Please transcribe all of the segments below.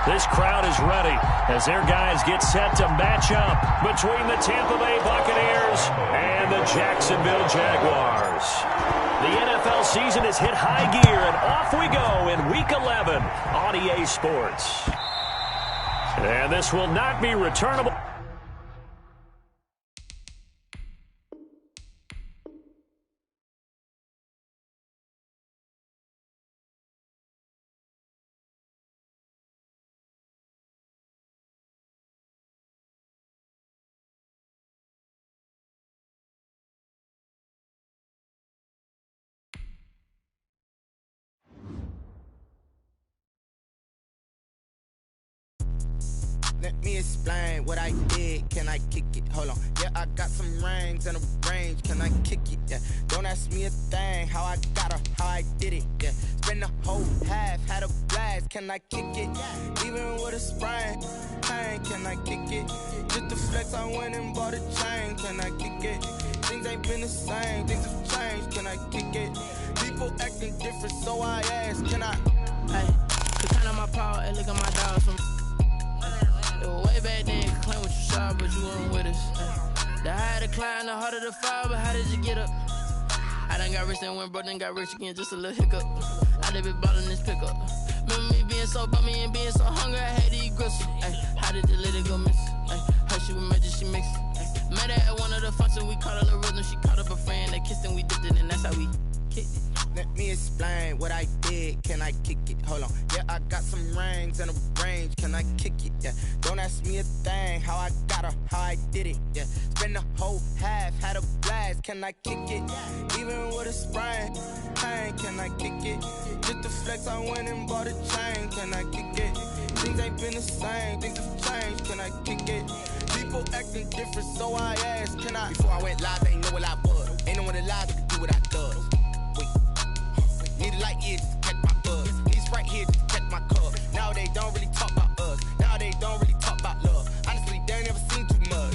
This crowd is ready as their guys get set to match up between the Tampa Bay Buccaneers and the Jacksonville Jaguars. The NFL season has hit high gear, and off we go in Week 11 on EA Sports. And this will not be returnable. Let me explain what I did. Can I kick it? Hold on. Yeah, I got some rings and a range. Can I kick it? Yeah. Don't ask me a thing. How I got her, how I did it. Yeah. Spend the whole half, had a blast. Can I kick it? Even with a sprain, pain. Can I kick it? Just the flex, I went and bought a chain. Can I kick it? Things ain't been the same. Things have changed. Can I kick it? People acting different, so I ask. Can I? Hey, the kind of my power. Hey, look at my dogs from. Way back then, you claim what you saw, but you wasn't with us. The higher the climb, the harder the fall, but how did you get up? I done got rich and went broke, then got rich again, just a little hiccup. I done been ballin' this pickup. Remember me being so bummy and being so hungry, I had to eat gristle. How did the lady go miss? Her she was magic, she mixed. Met her at one of the functions, we caught a little rhythm. She caught up a friend, they kissed and we dipped it, and that's how we kicked it. Let me explain what I did. Can I kick it? Hold on. Yeah, I got some rings and a range. Can I kick it? Yeah. Don't ask me a thing. How I got her, how I did it. Yeah. Spend the whole half, had a blast. Can I kick it? Even with a sprain, pain. Can I kick it? Just the flex, I went and bought a chain. Can I kick it? Things ain't been the same. Things have changed. Can I kick it? People acting different, so I asked. Can I? Before I went live, they ain't know what I was. Ain't no one alive that could do what I does. Need a light here just to catch my buzz. Need Sprite here just to catch my cup. Now they don't really talk about us. Now they don't really talk about love. Honestly, they ain't never seen too much.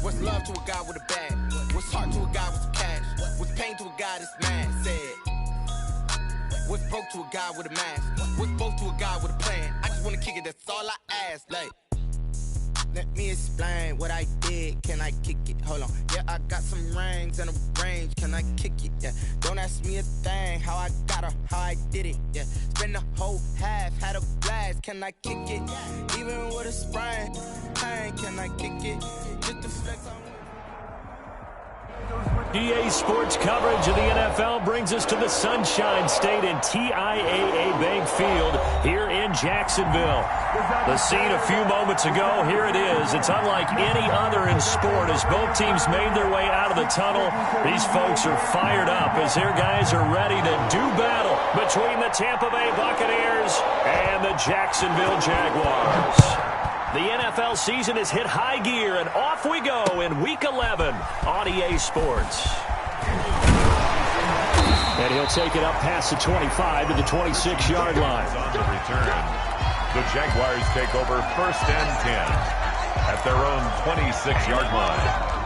What's love to a guy with a bag? What's heart to a guy with some cash? What's pain to a guy that's mad? Said. What's broke to a guy with a mask? What's broke to a guy with a plan? I just wanna kick it, that's all I ask. Like, let me explain what I did. Can I kick it? Hold on. Yeah, I got some rings and a range. Can I kick it? Yeah. Don't ask me a thing. How I got her, how I did it. Yeah. Spend the whole half, had a blast. Can I kick it? Even with a sprain, pain. Can I kick it? Just the flex on. EA Sports coverage of the NFL brings us to the Sunshine State and TIAA Bank Field here in Jacksonville. The scene a few moments ago, here it is. It's unlike any other in sport as both teams made their way out of the tunnel. These folks are fired up as their guys are ready to do battle between the Tampa Bay Buccaneers and the Jacksonville Jaguars. The NFL season has hit high gear, and off we go in Week 11 on EA Sports. And he'll take it up past the 25 to the 26-yard line. On the return, the Jaguars take over 1st and 10 at their own 26-yard line.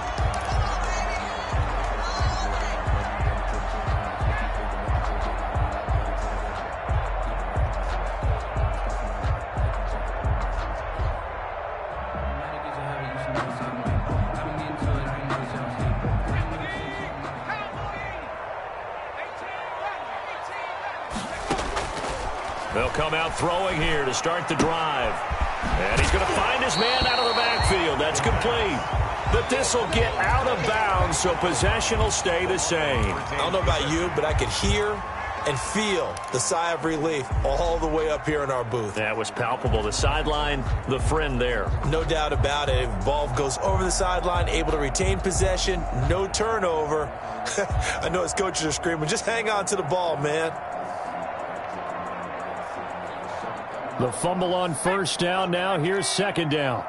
They'll come out throwing here to start the drive. And he's going to find his man out of the backfield. That's complete. But this will get out of bounds, so possession will stay the same. I don't know about you, but I could hear and feel the sigh of relief all the way up here in our booth. That was palpable. The sideline, the friend there. No doubt about it. Ball goes over the sideline, able to retain possession, no turnover. I know his coaches are screaming, just hang on to the ball, man. The fumble on 1st down. Now here's 2nd down.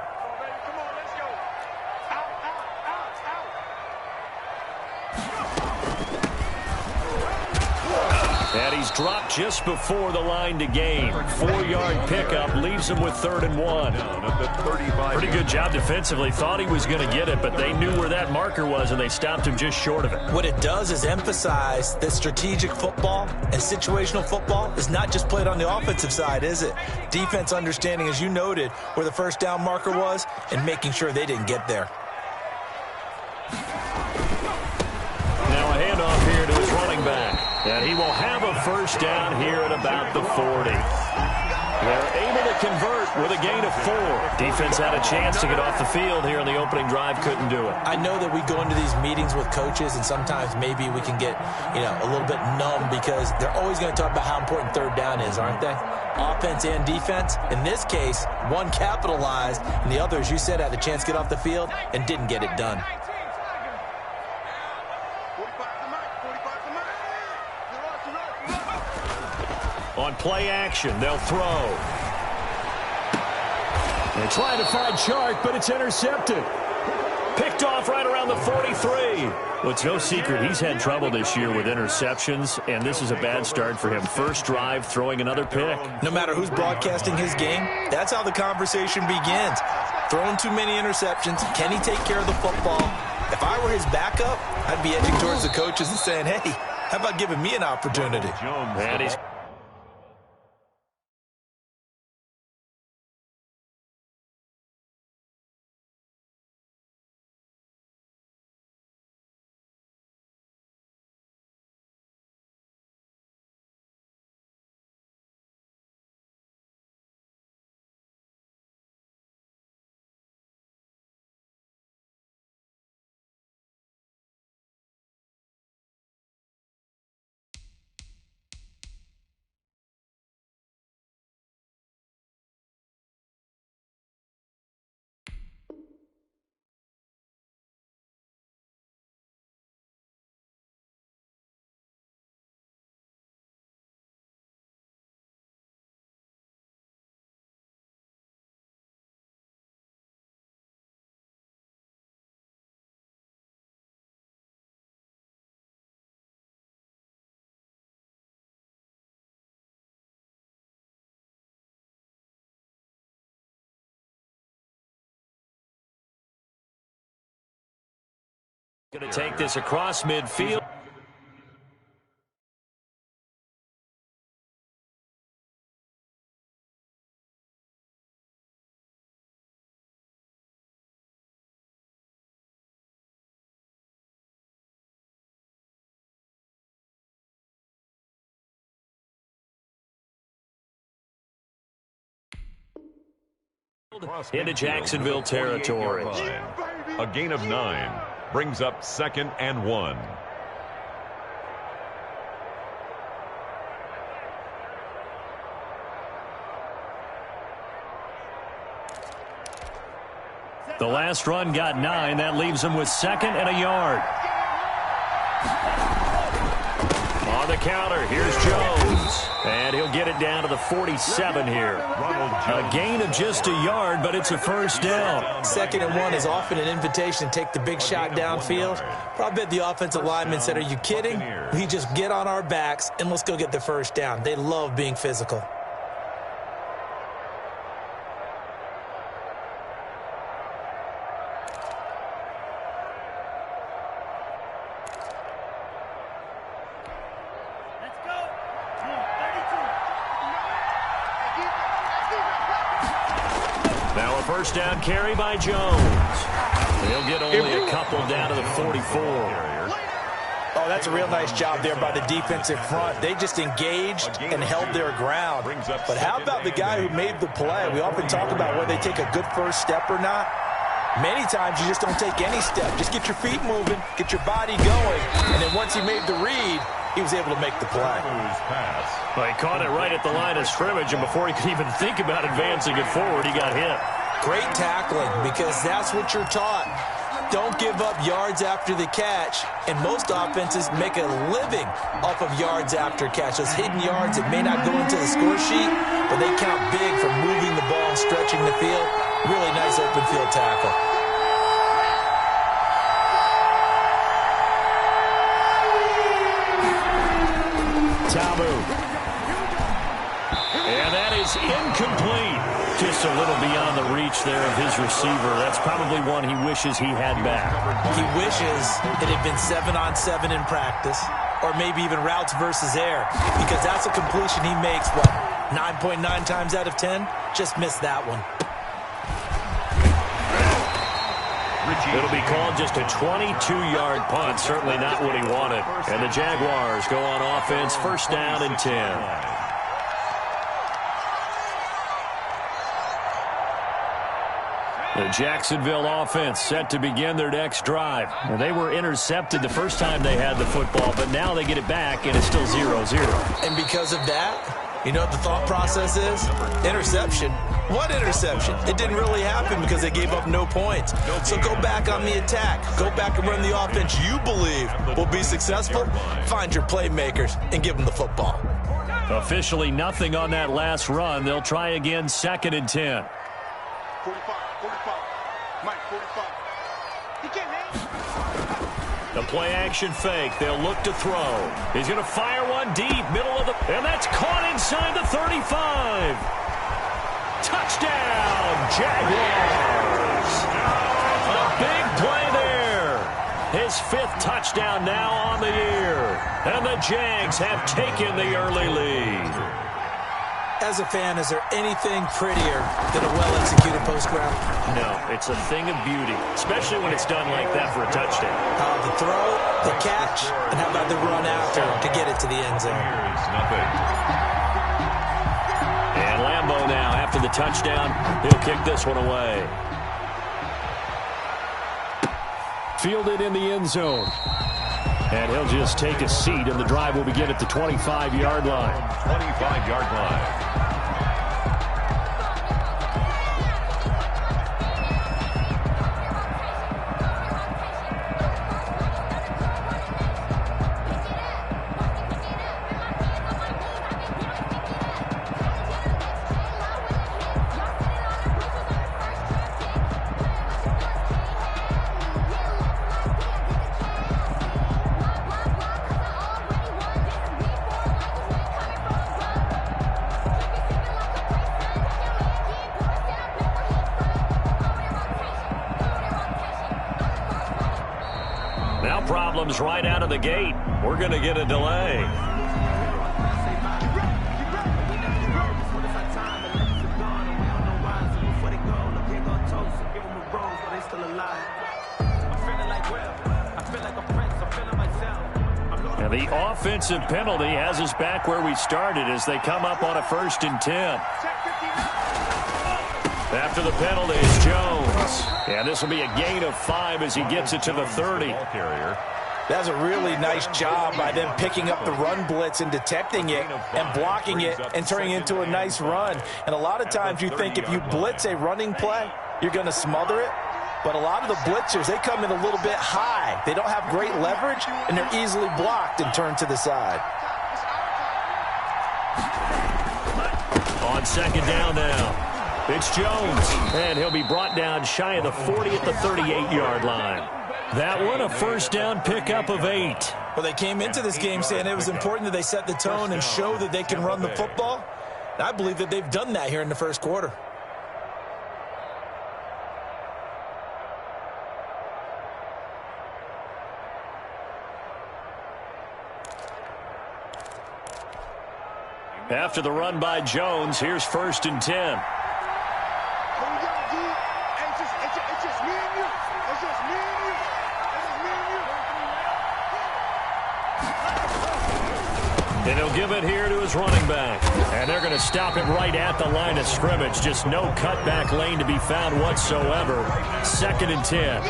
And he's dropped just before the line to gain. 4-yard pickup leaves him with 3rd and 1. Pretty good job defensively. Thought he was going to get it, but they knew where that marker was, and they stopped him just short of it. What it does is emphasize that strategic football and situational football is not just played on the offensive side, is it? Defense understanding, as you noted, where the first down marker was and making sure they didn't get there. Now a handoff here to his running back. And he will have a first down here at about the 40. They're able to convert with a gain of 4. Defense had a chance to get off the field here on the opening drive, couldn't do it. I know that we go into these meetings with coaches, and sometimes maybe we can get, a little bit numb because they're always going to talk about how important 3rd down is, aren't they? Offense and defense. In this case, one capitalized, and the other, as you said, had a chance to get off the field and didn't get it done. On play action, they'll throw. They try to find Chark, but it's intercepted. Picked off right around the 43. Well, it's no secret he's had trouble this year with interceptions, and this is a bad start for him. First drive, throwing another pick. No matter who's broadcasting his game, that's how the conversation begins. Throwing too many interceptions. Can he take care of the football? If I were his backup, I'd be edging towards the coaches and saying, hey, how about giving me an opportunity? And he's going to take this across midfield. Into Jacksonville territory. A gain of 9 brings up 2nd and 1. The last run got 9. That leaves him with 2nd and a yard. On the counter, here's Jones. And he'll get it down to the 47 here. A gain of just a yard, but it's a first down. 2nd and 1 is often an invitation to take the big shot downfield. Probably the offensive lineman said, are you kidding? We just get on our backs and let's go get the first down. They love being physical. Now a first down carry by Jones. He'll get only a couple down to the 44. Oh, that's a real nice job there by the defensive front. They just engaged and held their ground. But how about the guy who made the play? We often talk about whether they take a good first step or not. Many times you just don't take any step. Just get your feet moving, get your body going, and then once he made the read, he was able to make the play. Well, he caught it right at the line of scrimmage, and before he could even think about advancing it forward, he got hit. Great tackling, because that's what you're taught. Don't give up yards after the catch, and most offenses make a living off of yards after catch. Those hidden yards that may not go into the score sheet, but they count big for moving the ball and stretching the field. Really nice open field tackle. Tamu Incomplete. Just a little beyond the reach there of his receiver. That's probably one he wishes he had back. He wishes it had been 7-on-7 in practice, or maybe even routes versus air, because that's a completion he makes, what, 9.9 times out of 10? Just missed that one. It'll be called just a 22-yard punt. Certainly not what he wanted. And the Jaguars go on offense, first down and 10. The Jacksonville offense set to begin their next drive. And they were intercepted the first time they had the football, but now they get it back, and it's still 0-0. And because of that, you know what the thought process is? Interception. What interception? It didn't really happen because they gave up no points. So go back on the attack. Go back and run the offense you believe will be successful. Find your playmakers and give them the football. Officially nothing on that last run. They'll try again, 2nd and 10. 45. Mike, 45. He can't hang. The play action fake. They'll look to throw. He's going to fire one deep, middle of the... And that's caught inside the 35. Touchdown, Jaguars. A big play there. His 5th touchdown now on the year. And the Jags have taken the early lead. As a fan, is there anything prettier than a well-executed post route? No, it's a thing of beauty, especially when it's done like that for a touchdown. The throw, the catch, and how about the run after to get it to the end zone? And Lambeau now, after the touchdown, he'll kick this one away. Fielded in the end zone. And he'll just take a seat, and the drive will begin at the 25-yard line. 25-yard line. Problems right out of the gate. We're going to get a delay. And the offensive penalty has us back where we started as they come up on a 1st and 10. After the penalty is Jones. And this will be a gain of 5 as he gets it to the 30. That's a really nice job by them picking up the run blitz and detecting it and blocking it and turning it into a nice run. And a lot of times you think if you blitz a running play, you're going to smother it. But a lot of the blitzers, they come in a little bit high. They don't have great leverage, and they're easily blocked and turned to the side. On 2nd down now. It's Jones, and he'll be brought down shy of the 40 at the 38-yard line. That one, a 1st down pickup of 8. Well, they came into this game saying it was important that they set the tone and show that they can run the football. And I believe that they've done that here in the 1st quarter. After the run by Jones, here's 1st and 10. And he'll give it here to his running back. And they're going to stop him right at the line of scrimmage. Just no cutback lane to be found whatsoever. 2nd and 10.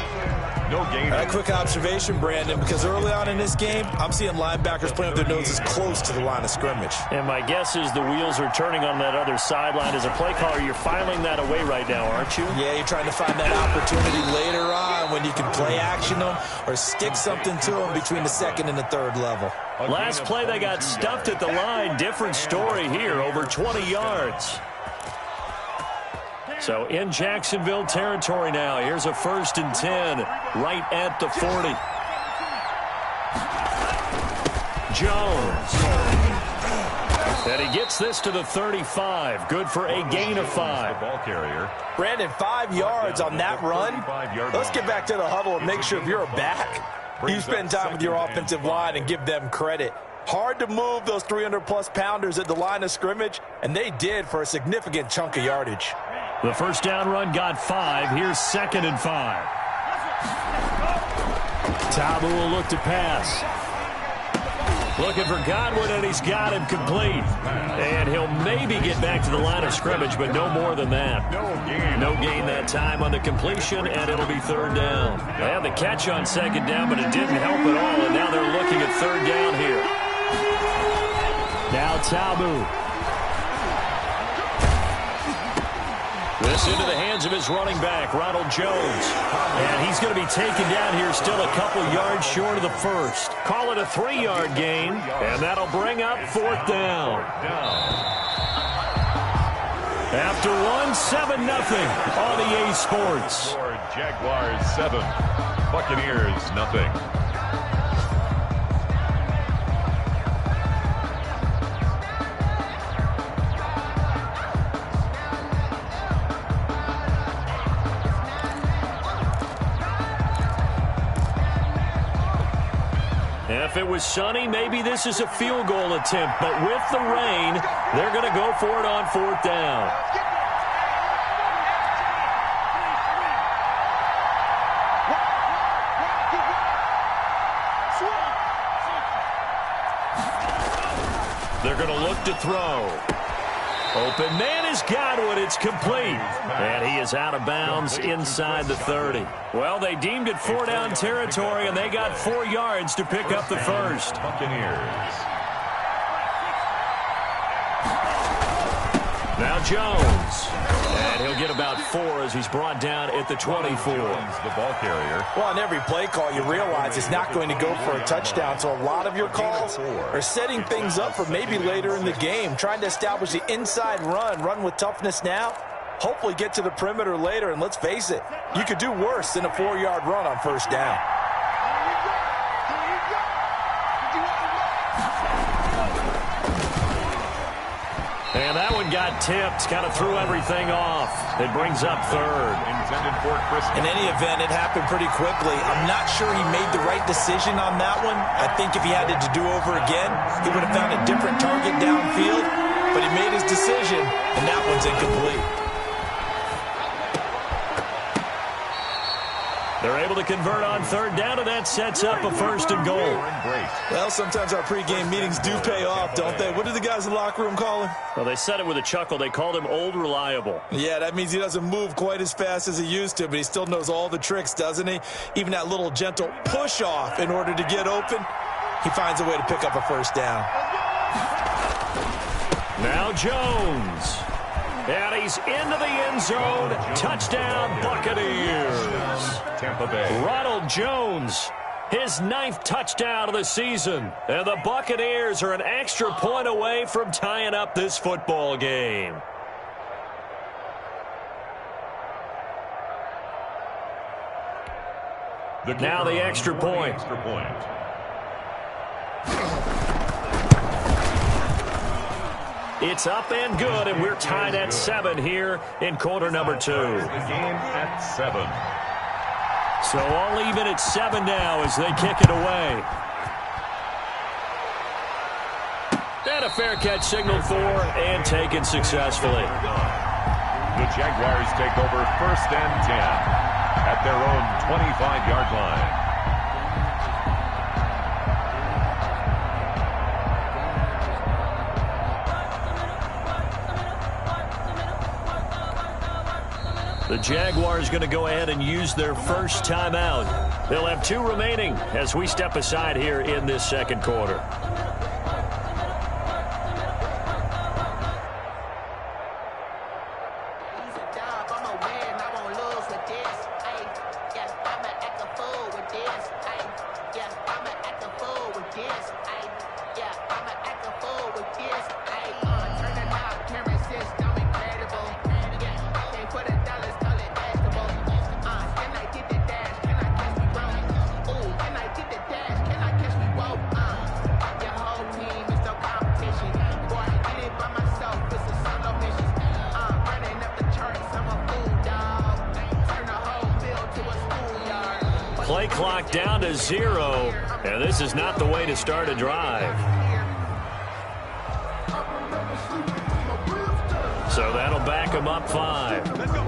No gain. A quick observation, Brandon, because early on in this game, I'm seeing linebackers playing with their noses close to the line of scrimmage. And my guess is the wheels are turning on that other sideline. As a play caller, you're filing that away right now, aren't you? Yeah, you're trying to find that opportunity later on when you can play action them or stick something to them between the 2nd and the 3rd level. Last play, they got stuffed at the line. Different story here, over 20 yards. So in Jacksonville territory now. Here's a 1st and 10 right at the 40. Jones. And he gets this to the 35. Good for a gain of 5. Ball carrier. Brandon, 5 yards on that run. Let's get back to the huddle and make sure if you're a back, you spend time with your offensive line and give them credit. Hard to move those 300-plus pounders at the line of scrimmage, and they did for a significant chunk of yardage. The first down run got 5. Here's 2nd and 5. TB will look to pass. Looking for Godwin, and he's got him complete. And he'll maybe get back to the line of scrimmage, but no more than that. No gain that time on the completion, and it'll be 3rd down. They had the catch on 2nd down, but it didn't help at all, and now they're looking at 3rd down here. Now TB. This into the hands of his running back, Ronald Jones. And he's going to be taken down here still a couple yards short of the first. Call it a 3-yard gain, and that'll bring up 4th down. After 7-0 on EA Sports. Jaguars 7, Buccaneers nothing. If it was sunny, maybe this is a field goal attempt. But with the rain, they're going to go for it on 4th down. They're going to look to throw. Open man is Godwin. It's complete. And he is out of bounds inside the 30. Well, they deemed it 4-down territory, and they got 4 yards to pick up the first. Buccaneers. Now Jones. And he'll get about 4 as he's brought down at the 24. The ball carrier. Well, on every play call, you realize it's not going to go for a touchdown. So a lot of your calls are setting things up for maybe later in the game, trying to establish the inside run with toughness now, hopefully get to the perimeter later. And let's face it, you could do worse than a 4-yard run on 1st down. And that one got tipped, kind of threw everything off. It brings up 3rd. Intended for Chris. In any event, it happened pretty quickly. I'm not sure he made the right decision on that one. I think if he had it to do over again, he would have found a different target downfield. But he made his decision, and that one's incomplete. They're able to convert on 3rd down, and that sets up a 1st and goal. Well, sometimes our pregame meetings do pay off, don't they? What do the guys in the locker room call him? Well, they said it with a chuckle. They called him Old Reliable. Yeah, that means he doesn't move quite as fast as he used to, but he still knows all the tricks, doesn't he? Even that little gentle push-off in order to get open, he finds a way to pick up a 1st down. Now Jones. And he's into the end zone. Touchdown, Buccaneers. Tampa Bay. Ronald Jones, his 9th touchdown of the season. And the Buccaneers are an extra point away from tying up this football game. Now the extra point. It's up and good, and we're tied at 7 here in quarter number 2. The game at 7. So all even at 7 now as they kick it away. And a fair catch signaled for and taken successfully. The Jaguars take over 1st and 10 at their own 25-yard line. The Jaguars going to go ahead and use their first timeout. They'll have 2 remaining as we step aside here in this 2nd quarter. play clock down to 0. And this is not the way to start a drive. So that'll back them up 5. Let's go.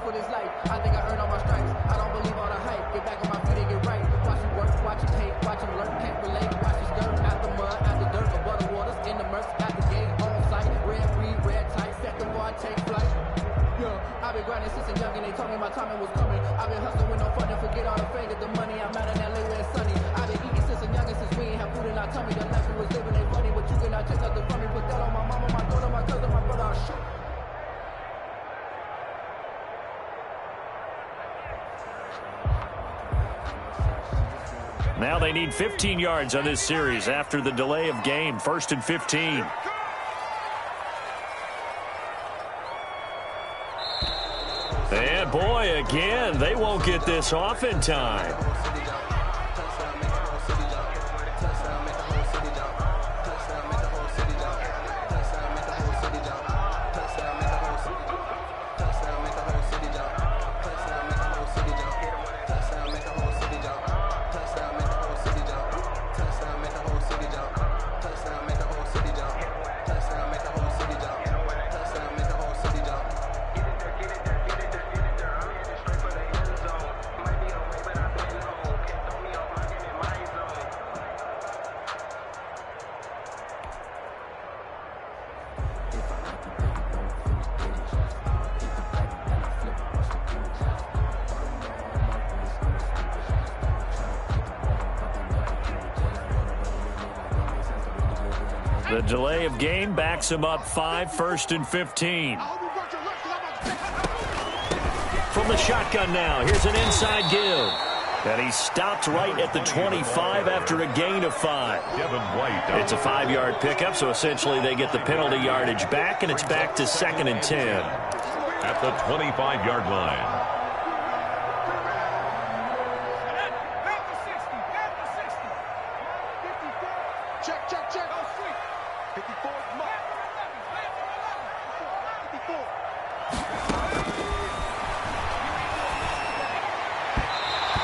For this life, I think I earned all my stripes. I don't believe all the hype. Get back on my feet and get right. Watch you work, watch you take, watch them learn, can't relate. Watch you skirt out the mud, out the dirt, above the waters, in the murks, at the gate, on site. Red breed, red tight, set the bar, take flight. Yeah, I've been grinding since a young and they told me my timing was coming. I've been hustling with no fun and forget all the fame, get the money. I'm out in LA where it's sunny. I've been eating since a young and since we ain't have food in our tummy. The life we was living ain't funny, but you cannot take nothing from me. Put that on my mama, my daughter, my cousin, my brother, I'll shoot. Now they need 15 yards on this series after the delay of game. 1st and 15. And boy, again, they won't get this off in time. The delay of game backs him up 5, 1st and 15. From the shotgun now, here's an inside give. And he stopped right at the 25 after a gain of 5. It's a 5-yard pickup, so essentially they get the penalty yardage back, and it's back to 2nd and 10. At the 25-yard line.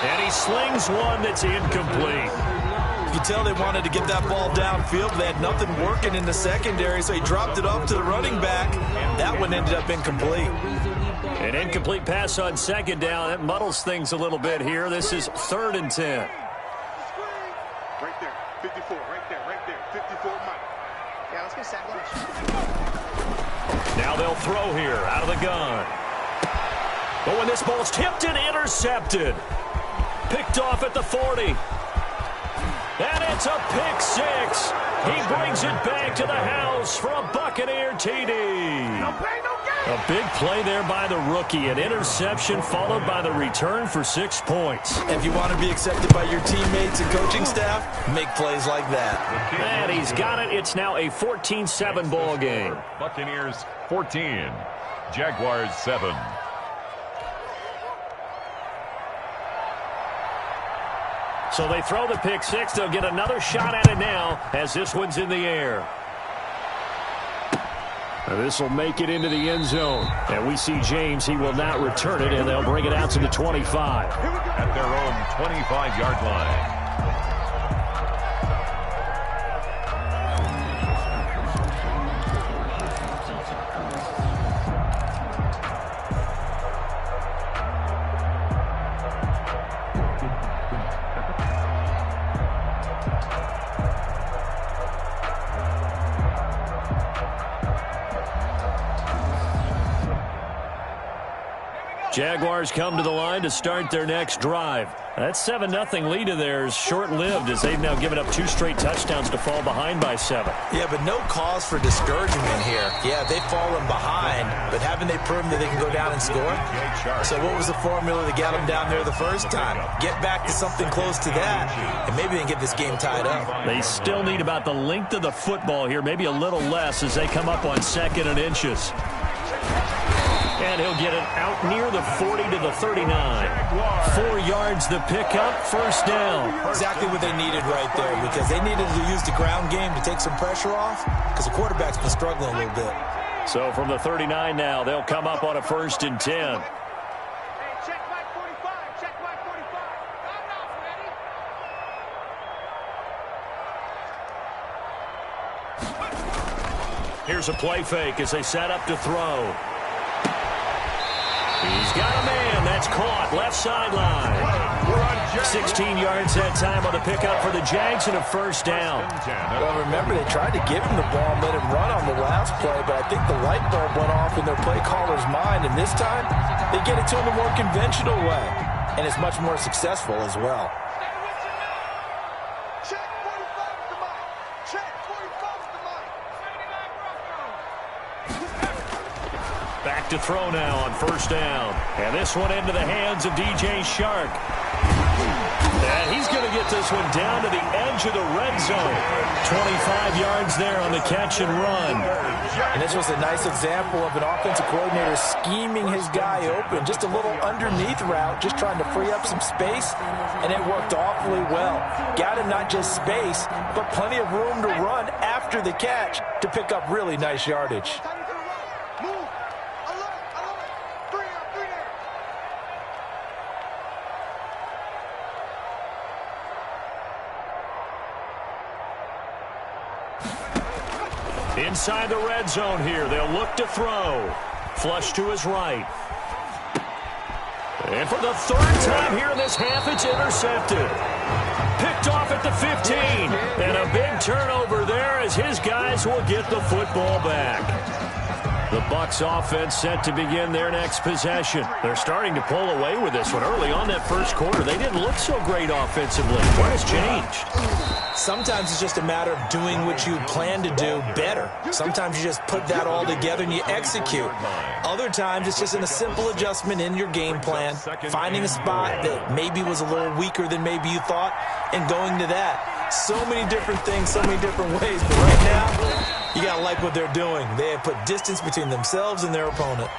And he slings one that's incomplete. You can tell they wanted to get that ball downfield, but they had nothing working in the secondary, so he dropped it off to the running back. That one ended up incomplete. An incomplete pass on 2nd down. That muddles things a little bit here. This is 3rd and 10. Right there, 54, right there, 54, Mike. Yeah, let's get sacked. Now they'll throw here out of the gun. But when this ball's tipped and intercepted. Picked off at the 40. And it's a pick 6. He brings it back to the house for a Buccaneer TD. A big play there by the rookie. An interception followed by the return for 6 points. If you want to be accepted by your teammates and coaching staff, make plays like that. And he's got it. It's now a 14-7 ball game. Buccaneers 14. Jaguars 7. So they throw the pick 6. They'll get another shot at it now as this one's in the air. This will make it into the end zone. And we see James. He will not return it, and they'll bring it out to the 25. At their own 25-yard line. Jaguars come to the line to start their next drive. That 7-0 lead of theirs short-lived as they've now given up 2 straight touchdowns to fall behind by 7. Yeah, but no cause for discouragement here. Yeah, they've fallen behind, but haven't they proven that they can go down and score? So what was the formula that got them down there the first time? Get back to something close to that, and maybe they can get this game tied up. They still need about the length of the football here, maybe a little less as they come up on 2nd and inches. And he'll get it out near the 40 to the 39. 4 yards the pickup, first down. Exactly what they needed right there, because they needed to use the ground game to take some pressure off, because the quarterback's been struggling a little bit. So from the 39 now, they'll come up on a 1st and 10. Here's a play fake as they set up to throw. He's got a man. That's caught. Left sideline. 16 yards that time on the pickup for the Jags and a first down. Well, remember, they tried to give him the ball and let him run on the last play, but I think the light bulb went off in their play caller's mind, and this time they get it to him the more conventional way, and it's much more successful as well. Back to throw now on first down. And this one into the hands of DJ Shark. And he's going to get this one down to the edge of the red zone. 25 yards there on the catch and run. And this was a nice example of an offensive coordinator scheming his guy open. Just a little underneath route, just trying to free up some space, and it worked awfully well. Got him not just space, but plenty of room to run after the catch to pick up really nice yardage. Inside the red zone here, they'll look to throw. Flush to his right. And for the 3rd time here in this half, it's intercepted. Picked off at the 15. And a big turnover there as his guys will get the football back. The Bucs offense set to begin their next possession. They're starting to pull away with this one. Early on that first quarter, they didn't look so great offensively. What has changed? Sometimes it's just a matter of doing what you plan to do better. Sometimes you just put that all together and you execute. Other times it's just a simple adjustment in your game plan, finding a spot that maybe was a little weaker than maybe you thought, and going to that. So many different things, so many different ways, but right now, you got to like what they're doing. They have put distance between themselves and their opponent.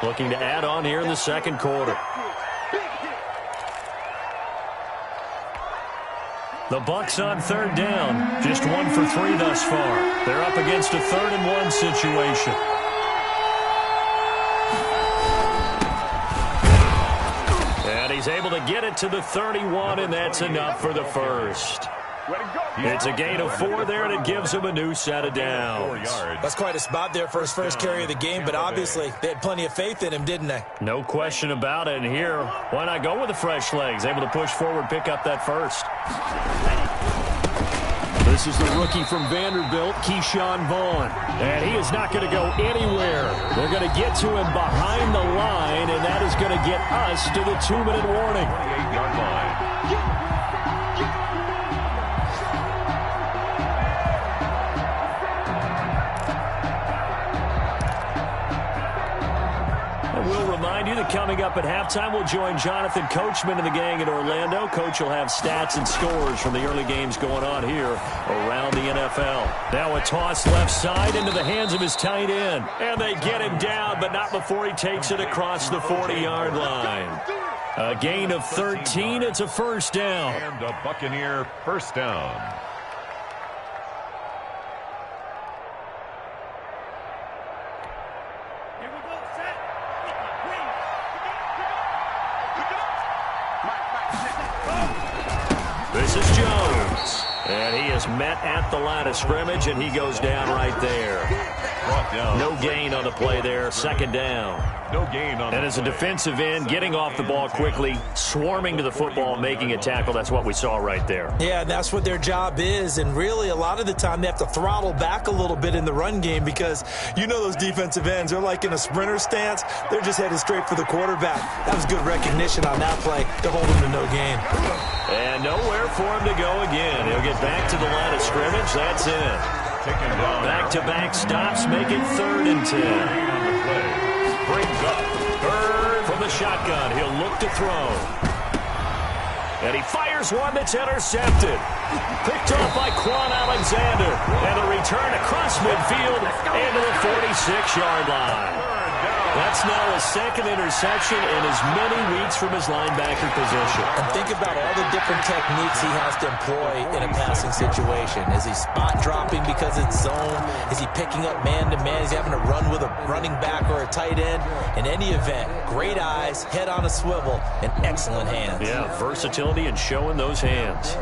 Looking to add on here in the second quarter. The Bucs on 3rd down. Just 1 for 3 thus far. They're up against a 3rd and 1 situation. And he's able to get it to the 31, and that's enough for the first. It's a gain of 4 there, and it gives him a new set of downs. That's quite a spot there for his first carry of the game, but obviously they had plenty of faith in him, didn't they? No question about it. And here, why not go with the fresh legs? Able to push forward, pick up that first. This is the rookie from Vanderbilt, Keyshawn Vaughn. And he is not going to go anywhere. They're going to get to him behind the line, and that is going to get us to the 2-minute warning. 28-yard line. We'll remind you that coming up at halftime, we'll join Jonathan Coachman and the gang in Orlando. Coach will have stats and scores from the early games going on here around the NFL. Now a toss left side into the hands of his tight end. And they get him down, but not before he takes it across the 40-yard line. A gain of 13. It's a first down. And a Buccaneer first down. This is Jones. And he is met at the line of scrimmage, and he goes down right there. No gain on the play there. Second down. No gain on. And as a defensive end, getting off the ball quickly, swarming to the football, making a tackle, that's what we saw right there. Yeah, that's what their job is. And really, a lot of the time, they have to throttle back a little bit in the run game because you know those defensive ends, they're like in a sprinter stance. They're just headed straight for the quarterback. That was good recognition on that play to hold him to no gain. And nowhere for him to go again. He'll get back to the line of scrimmage. That's it. Back-to-back stops make it 3rd and 10. Brings up 3rd from the shotgun. He'll look to throw. And he fires one that's intercepted. Picked off by Quan Alexander. And a return across midfield into the 46-yard line. That's now his second interception in as many weeks from his linebacker position. And think about all the different techniques he has to employ in a passing situation. Is he spot dropping because it's zone? Is he picking up man-to-man? Is he having to run with a running back or a tight end? In any event, great eyes, head on a swivel, and excellent hands. Yeah, versatility and showing those hands.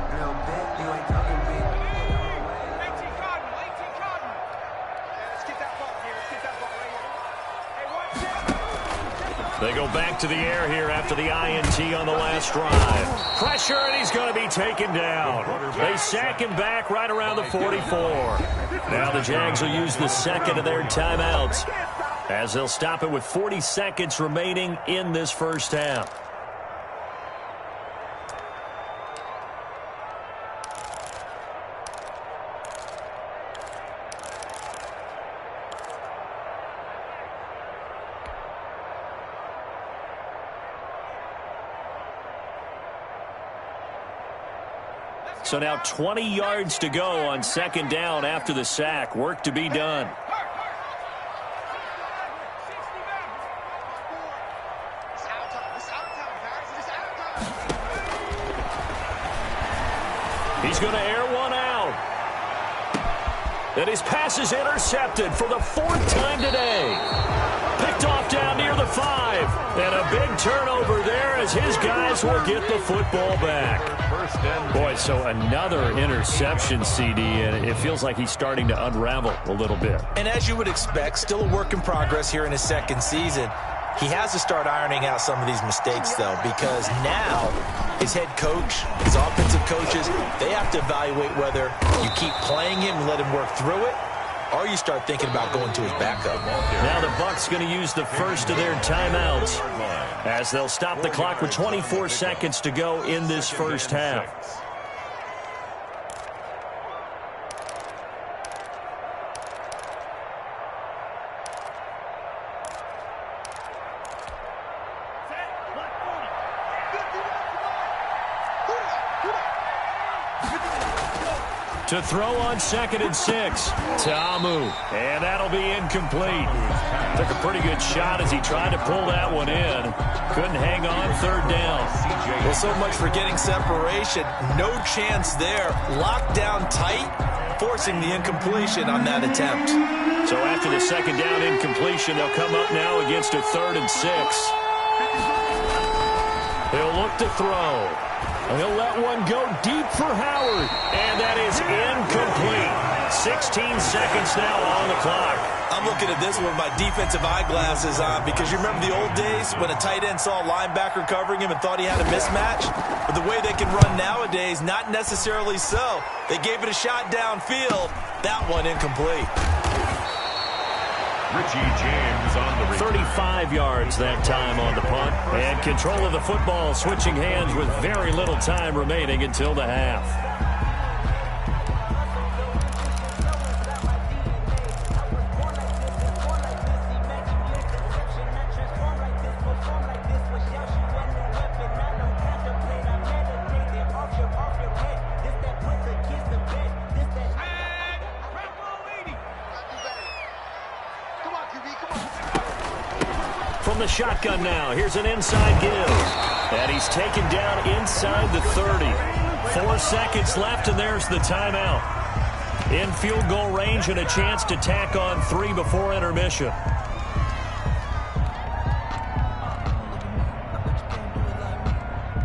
They go back to the air here after the INT on the last drive. Pressure, and he's going to be taken down. They sack him back right around the 44. Now the Jags will use the second of their timeouts as they'll stop it with 40 seconds remaining in this first half. So now 20 yards to go on second down after the sack. Work to be done. He's going to air one out. And his pass is intercepted for the fourth time today. Picked off down near the 5. And a big turnover there as his guys will get the football back. Boy, so another interception, CD, and it feels like he's starting to unravel a little bit. And as you would expect, still a work in progress here in his second season. He has to start ironing out some of these mistakes, though, because now his head coach, his offensive coaches, they have to evaluate whether you keep playing him and let him work through it, or you start thinking about going to his backup. Now the Bucs going to use the first of their timeouts as they'll stop the clock with 24 seconds to go in this first half. To throw on 2nd and 6. Tamu. And that'll be incomplete. Took a pretty good shot as he tried to pull that one in. Couldn't hang on 3rd down. Well, so much for getting separation. No chance there. Locked down tight, forcing the incompletion on that attempt. So after the 2nd down incompletion, they'll come up now against a 3rd and 6. He'll look to throw. He'll let one go deep for Howard. And that is incomplete. 16 seconds now on the clock. I'm looking at this one with my defensive eyeglasses on because you remember the old days when a tight end saw a linebacker covering him and thought he had a mismatch? But the way they can run nowadays, not necessarily so. They gave it a shot downfield. That one incomplete. Richie James on the 35 yards that time on the punt. And control of the football switching hands with very little time remaining until the half. From the shotgun now, here's an inside give. And he's taken down inside the 30. 4 seconds left, and there's the timeout. In field goal range and a chance to tack on 3 before intermission.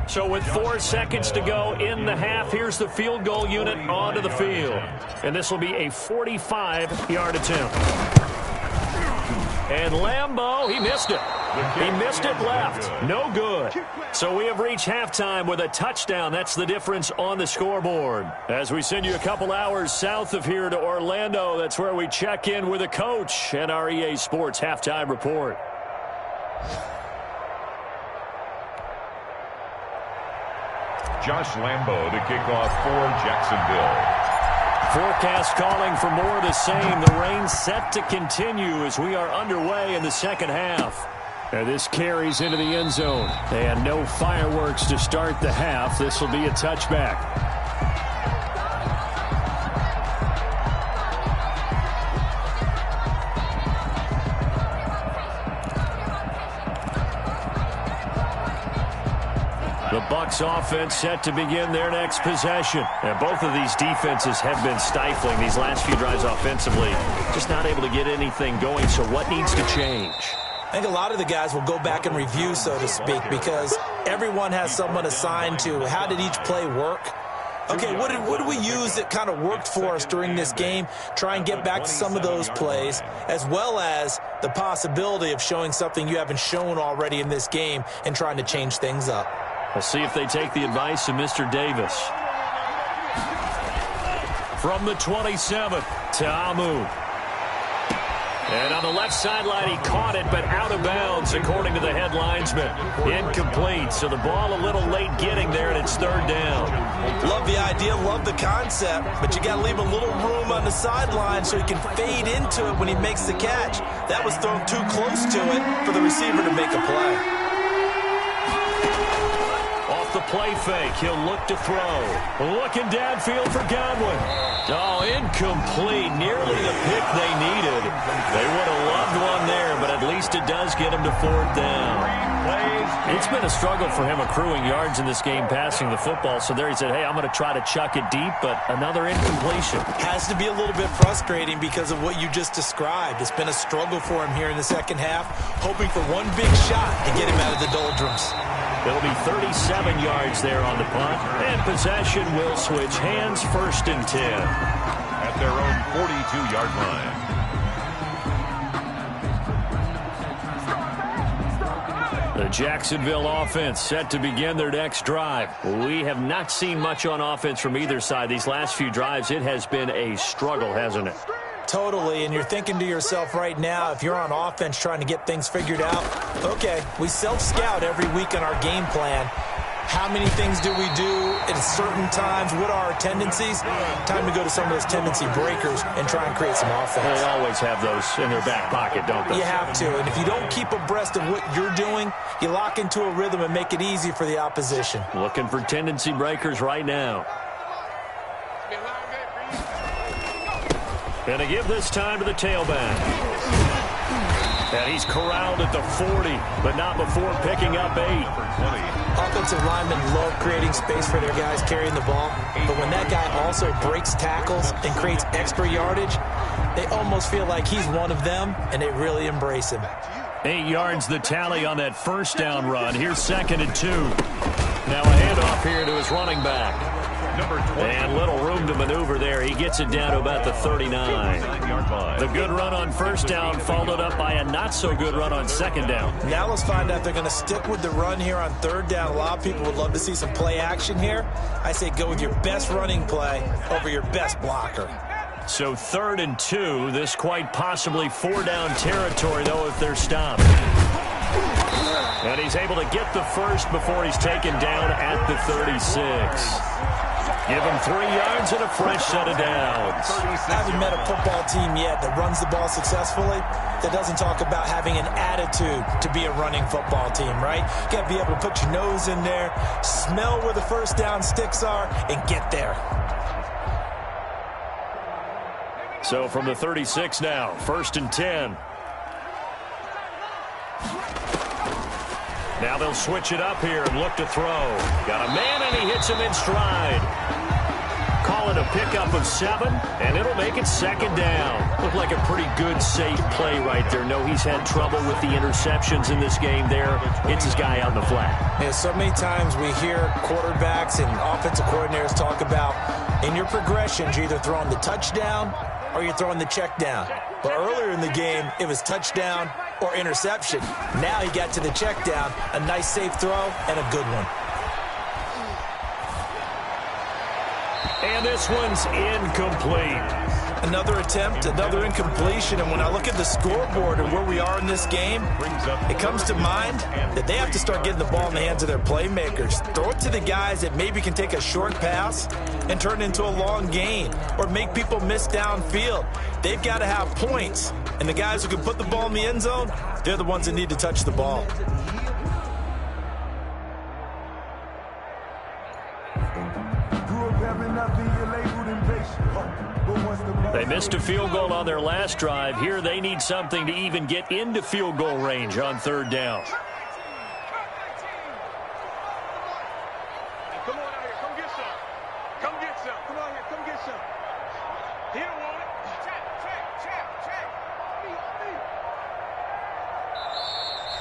So with 4 seconds to go in the half, here's the field goal unit onto the field. And this will be a 45-yard attempt. And Lambeau, he missed it. He missed it left. No good. So we have reached halftime with a touchdown. That's the difference on the scoreboard. As we send you a couple hours south of here to Orlando, that's where we check in with a coach and our EA Sports halftime report. Josh Lambeau to kick off for Jacksonville. Forecast calling for more of the same. The rain set to continue as we are underway in the second half. And this carries into the end zone. And no fireworks to start the half. This will be a touchback. Bucs offense set to begin their next possession. And both of these defenses have been stifling these last few drives offensively. Just not able to get anything going, so what needs to change? I think a lot of the guys will go back and review, so to speak, because everyone has someone assigned to how did each play work. Okay, what did we use that kind of worked for us during this game? Try and get back to some of those plays, as well as the possibility of showing something you haven't shown already in this game and trying to change things up. We'll see if they take the advice of Mr. Davis. From the 27th, Ta'amu. And on the left sideline, he caught it, but out of bounds, according to the head linesman. Incomplete, so the ball a little late getting there, and it's third down. Love the idea, love the concept, but you got to leave a little room on the sideline so he can fade into it when he makes the catch. That was thrown too close to it for the receiver to make a play. Off the play fake, he'll look to throw. Looking downfield for Godwin. Oh, incomplete. Nearly the pick they needed. They would have loved one there, but at least it does get him to fourth down. It's been a struggle for him accruing yards in this game passing the football. So there he said, hey, I'm going to try to chuck it deep, but another incompletion. Has to be a little bit frustrating because of what you just described. It's been a struggle for him here in the second half, hoping for one big shot to get him out of the doldrums. It'll be 37 yards there on the punt, and possession will switch hands, 1st and 10. At their own 42-yard line. The Jacksonville offense set to begin their next drive. We have not seen much on offense from either side. These last few drives, it has been a struggle, hasn't it? Totally, and you're thinking to yourself right now, if you're on offense trying to get things figured out, okay, we self-scout every week on our game plan. How many things do we do at certain times? What are our tendencies? Time to go to some of those tendency breakers and try and create some offense. They always have those in their back pocket, don't they? You have to, and if you don't keep abreast of what you're doing, you lock into a rhythm and make it easy for the opposition. Looking for tendency breakers right now. And to give this time to the tailback. And he's corralled at the 40, but not before picking up 8. Offensive linemen love creating space for their guys carrying the ball, but when that guy also breaks tackles and creates extra yardage, they almost feel like he's one of them, and they really embrace him. 8 yards the tally on that first down run. Here's 2nd and 2. Now a handoff here to his running back. And little room to maneuver there. He gets it down to about the 39. The good run on first down followed up by a not-so-good run on second down. Now let's find out if they're going to stick with the run here on third down. A lot of people would love to see some play action here. I say go with your best running play over your best blocker. So 3rd and 2. This quite possibly 4-down territory, though, if they're stopped. And he's able to get the first before he's taken down at the 36. Give him 3 yards and a fresh set of downs. I haven't met a football team yet that runs the ball successfully that doesn't talk about having an attitude to be a running football team, right? You got to be able to put your nose in there, smell where the first down sticks are, and get there. So from the 36 now, 1st and 10. Now they'll switch it up here and look to throw. Got a man, and he hits him in stride. Call it a pickup of 7, and it'll make it 2nd down. Looked like a pretty good, safe play right there. No, he's had trouble with the interceptions in this game there. Hits his guy out in the flat. Yeah, so many times we hear quarterbacks and offensive coordinators talk about in your progressions, you're either throwing the touchdown or you're throwing the check down. But earlier in the game, it was touchdown or interception. Now he got to the check down, a nice safe throw, and a good one. And this one's incomplete. Another attempt, another incompletion, and when I look at the scoreboard and where we are in this game, it comes to mind that they have to start getting the ball in the hands of their playmakers. Throw it to the guys that maybe can take a short pass and turn it into a long gain or make people miss downfield. They've got to have points, and the guys who can put the ball in the end zone, they're the ones that need to touch the ball. They missed a field goal on their last drive. Here they need something to even get into field goal range on 3rd down. some. Come on here. Come get some. He don't want it. Check.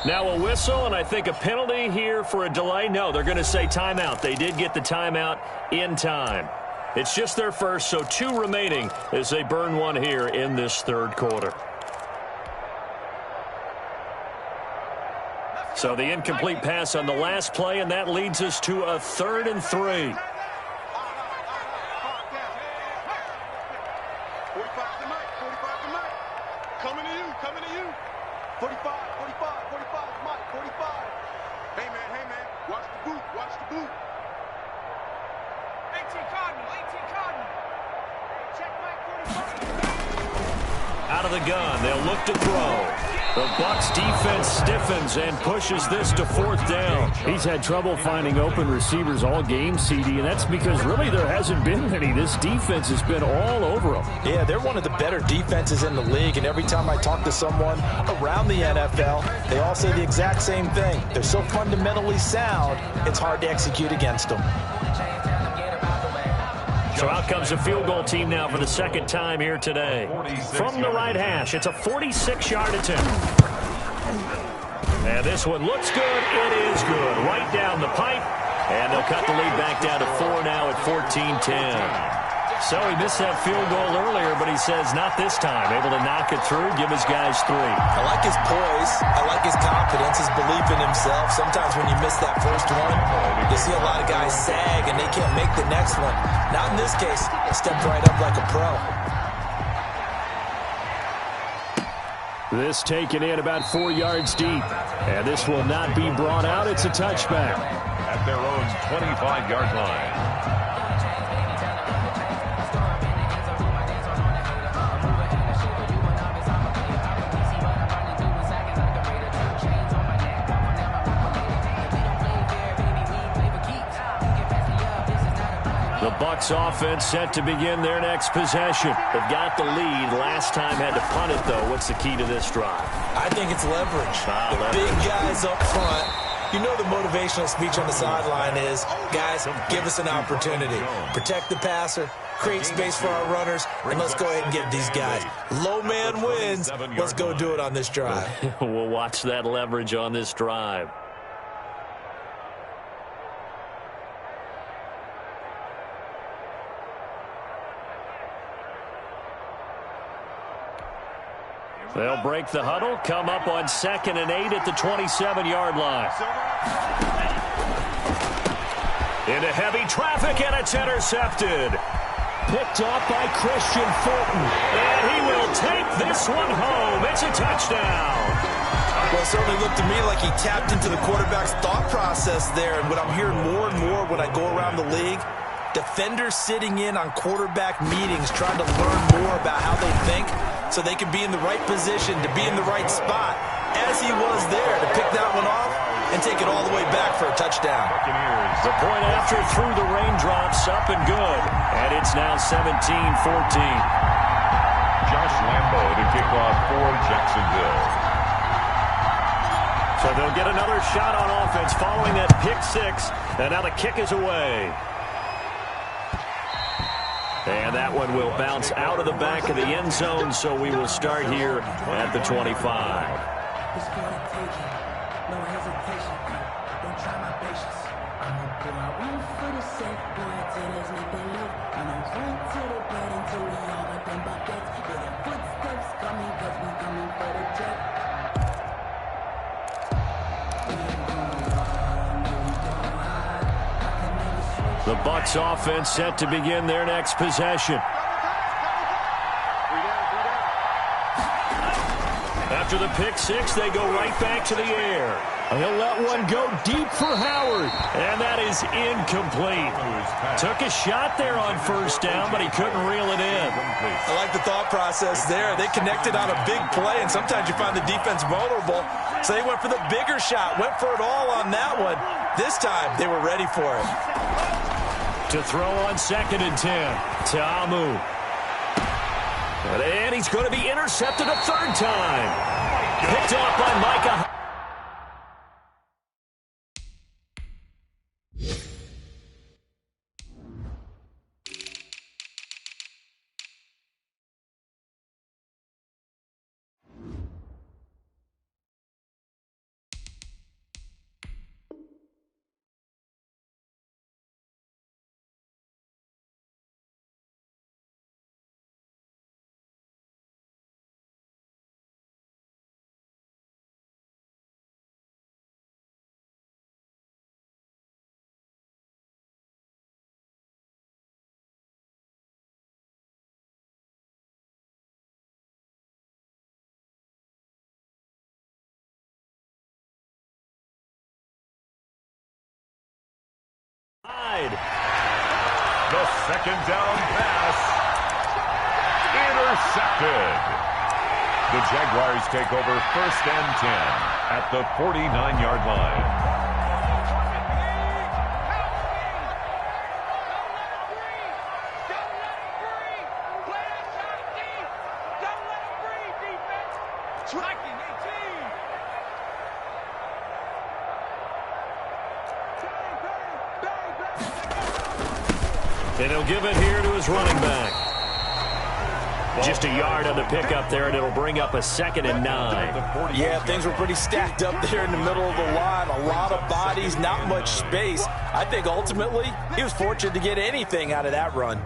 Now a whistle, and I think a penalty here for a delay. No, they're going to say timeout. They did get the timeout in time. It's just their first, so 2 remaining as they burn one here in this third quarter. So the incomplete pass on the last play, and that leads us to a 3rd and 3. 45 to Mike. Coming to you. 45, Mike, 45. Hey, man. Watch the boot. 18 Cardinal. Check Mike, 45. Out of the gun, they'll look to throw. The Bucs defense stiffens and pushes this to 4th down. He's had trouble finding open receivers all game, CD, and that's because really there hasn't been any. This defense has been all over them. Yeah, they're one of the better defenses in the league, and every time I talk to someone around the NFL, they all say the exact same thing. They're so fundamentally sound, it's hard to execute against them. So out comes a field goal team now for the 2nd time here today. From the right hash, it's a 46-yard attempt. And this one looks good. It is good. Right down the pipe. And they'll cut the lead back down to 4 now at 14-10. So he missed that field goal earlier, but he says not this time. Able to knock it through, give his guys 3. I like his poise. I like his confidence, his belief in himself. Sometimes when you miss that first one, you see a lot of guys sag and they can't make the next one. Not in this case. Stepped right up like a pro. This taken in about 4 yards deep. And this will not be brought out. It's a touchback. At their own 25-yard line. The Bucs offense set to begin their next possession. They've got the lead. Last time had to punt it, though. What's the key to this drive? I think it's leverage. The big guys up front. You know the motivational speech on the sideline is, guys, give us an opportunity. Protect the passer, create space for our runners, and let's go ahead and get these guys. Low man wins. Let's go do it on this drive. We'll watch that leverage on this drive. They'll break the huddle, come up on 2nd and 8 at the 27-yard line. Into heavy traffic, and it's intercepted. Picked off by Christian Fulton. And he will take this one home. It's a touchdown. Well, it certainly looked to me like he tapped into the quarterback's thought process there. And what I'm hearing more and more when I go around the league, defenders sitting in on quarterback meetings trying to learn more about how they think so they can be in the right position to be in the right spot, as he was there to pick that one off and take it all the way back for a touchdown. The point after through the raindrops, up and good. And it's now 17-14. Josh Lambo to kick off for Jacksonville. So they'll get another shot on offense following that pick 6. And now the kick is away. And that one will bounce out of the back of the end zone, so we will start here at the 25. No hesitation, don't try my patience. I'ma go out one for the safe, boy, till there's nothing left. I'ma run to the bed until we all got them buckets. Hear the footsteps coming, cause we coming for the jet. The Bucs offense set to begin their next possession. After the pick 6, they go right back to the air. He'll let one go deep for Howard. And that is incomplete. Took a shot there on 1st down, but he couldn't reel it in. I like the thought process there. They connected on a big play, and sometimes you find the defense vulnerable. So they went for the bigger shot, went for it all on that one. This time, they were ready for it. To throw on 2nd and 10. Ta'amu. And he's going to be intercepted a 3rd time. Picked off by Micah. The second down pass. Intercepted. The Jaguars take over 1st and 10 at the 49-yard line. And he'll give it here to his running back. Just a yard on the pickup there, and it'll bring up a 2nd and 9. Yeah, things were pretty stacked up there in the middle of the line. A lot of bodies, not much space. I think ultimately he was fortunate to get anything out of that run.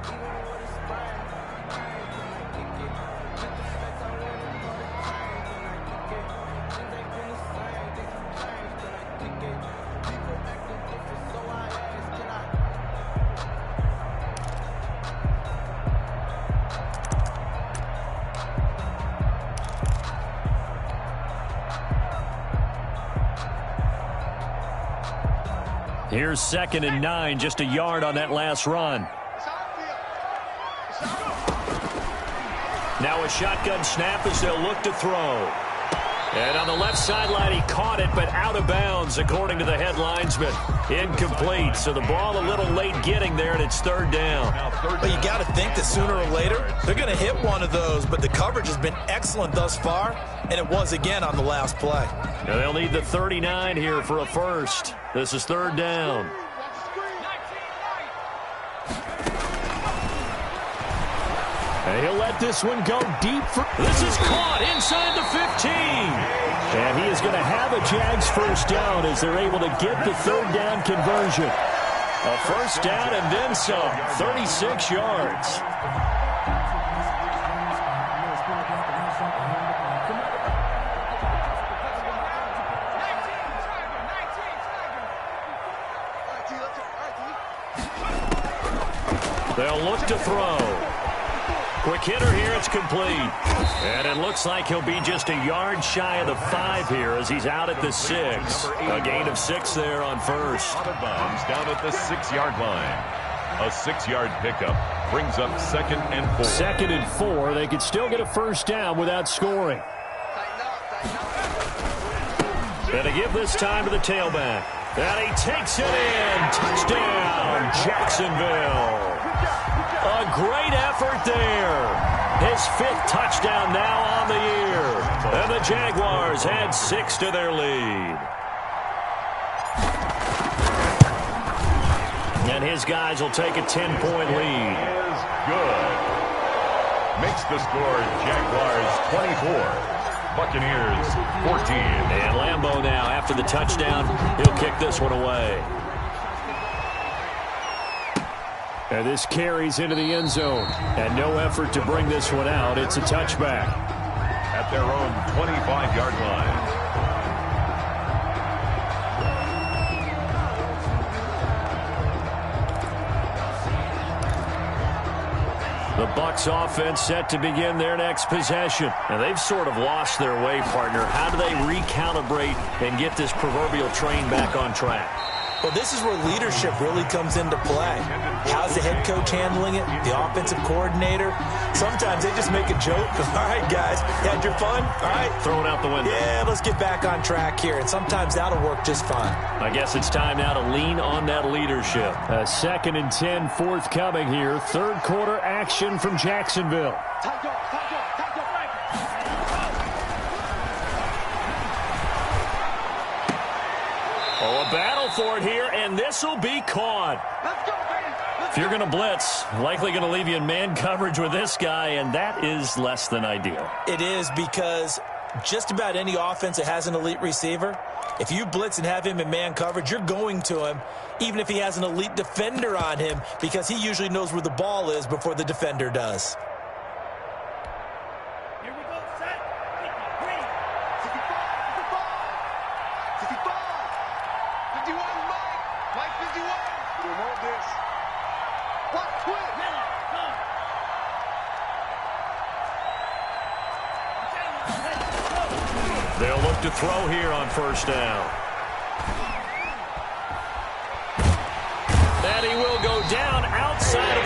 Here's 2nd and 9, just a yard on that last run. Now a shotgun snap as they'll look to throw. And on the left sideline, he caught it, but out of bounds, according to the head linesman. Incomplete, so the ball a little late getting there, and it's 3rd down. But you got to think that sooner or later, they're going to hit one of those, but the coverage has been excellent thus far, and it was again on the last play. Now they'll need the 39 here for a first. This is 3rd down. And he'll let this one go deep. This is caught inside the 15. And he is going to have a Jags first down as they're able to get the 3rd down conversion. A first down and then some. 36 yards. They'll look to throw. Quick hitter here, it's complete. And it looks like he'll be just a yard shy of the 5 here as he's out at the 6. A gain of 6 there on first. Out of bounds down at the 6-yard line. A 6-yard pickup brings up 2nd and 4. 2nd and 4. They could still get a first down without scoring. And to give this time to the tailback. And he takes it in. Touchdown, Jacksonville. A great effort there. His 5th touchdown now on the year. And the Jaguars add 6 to their lead. And his guys will take a 10-point lead. Is good. Makes the score Jaguars 24. Buccaneers 14. And Lambeau now, after the touchdown, he'll kick this one away. And this carries into the end zone. And no effort to bring this one out. It's a touchback. At their own 25-yard line. The Bucs offense set to begin their next possession. And they've sort of lost their way, partner. How do they recalibrate and get this proverbial train back on track? Well, this is where leadership really comes into play. How's the head coach handling it? The offensive coordinator? Sometimes they just make a joke. All right, guys, you had your fun? All right. Throw it out the window. Yeah, let's get back on track here. And sometimes that'll work just fine. I guess it's time now to lean on that leadership. A 2nd and 10 forthcoming here. 3rd quarter action from Jacksonville. Oh, a battle for it here, and this will be caught. If you're going to blitz, likely going to leave you in man coverage with this guy, and that is less than ideal. It is, because just about any offense that has an elite receiver, if you blitz and have him in man coverage, you're going to him, even if he has an elite defender on him, because he usually knows where the ball is before the defender does. They'll look to throw here on first down. And he will go down outside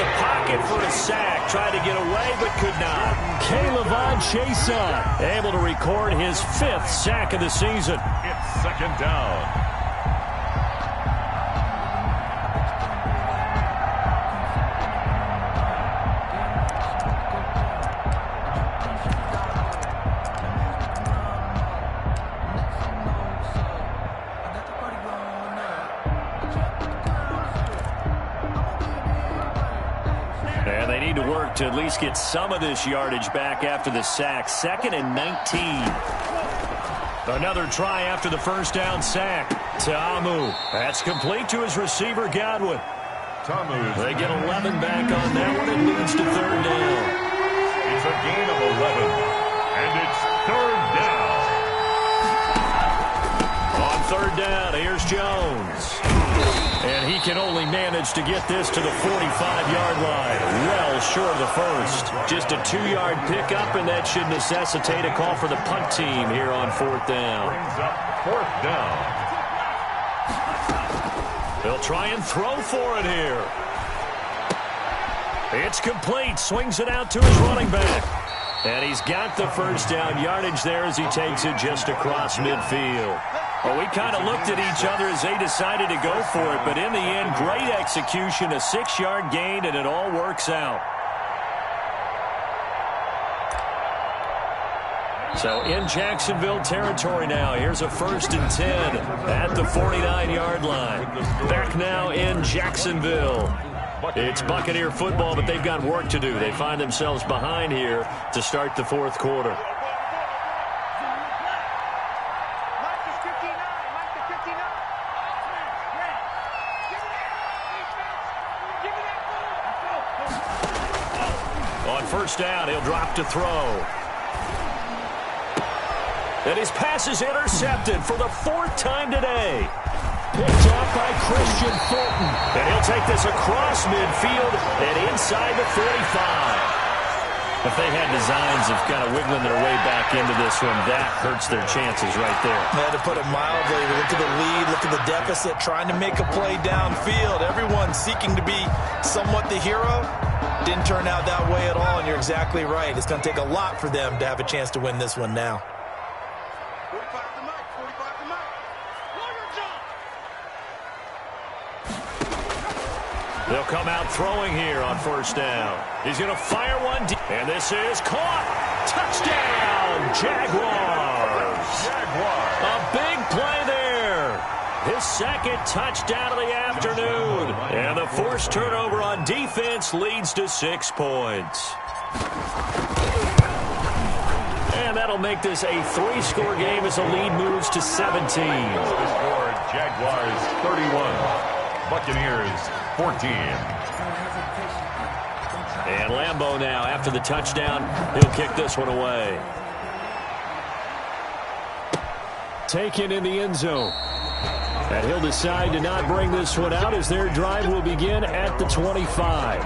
a sack. Tried to get away, but could not. K'Lavon Chaisson able to record his 5th sack of the season. It's second down. And they need to work to at least get some of this yardage back after the sack. 2nd and 19. Another try after the first down sack. Ta'amu. That's complete to his receiver, Godwin. They get 11 back on that one. It leads to 3rd down. It's a gain of 11. And it's 3rd down. On 3rd down, here's Jones. And he can only manage to get this to the 45-yard line. Well short of the first. Just a 2-yard pickup, and that should necessitate a call for the punt team here on 4th down. Brings up 4th down. They'll try and throw for it here. It's complete. Swings it out to his running back. And he's got the first down yardage there as he takes it just across midfield. Well, we kind of looked at each other as they decided to go for it, but in the end, great execution, a 6-yard gain, and it all works out. So in Jacksonville territory now, here's a 1st and 10 at the 49-yard line. Back now in Jacksonville. It's Buccaneer football, but they've got work to do. They find themselves behind here to start the 4th quarter. On 1st down, he'll drop to throw. And his pass is intercepted for the 4th time today. Picked off by Christian Fulton. And he'll take this across midfield and inside the 45. If they had designs of kind of wiggling their way back into this one, that hurts their chances right there. Yeah, to put it mildly, look at the lead, look at the deficit, trying to make a play downfield. Everyone seeking to be somewhat the hero. Didn't turn out that way at all, and you're exactly right. It's going to take a lot for them to have a chance to win this one now. They'll come out throwing here on 1st down. He's going to fire one deep. And this is caught. Touchdown, Jaguars. A big play there. His 2nd touchdown of the afternoon. And the forced turnover on defense leads to 6 points. And that'll make this a 3-score game as the lead moves to 17. The score, Jaguars 31. Buccaneers 14. And Lambeau now, after the touchdown, he'll kick this one away. Taken in the end zone. And he'll decide to not bring this one out as their drive will begin at the 25.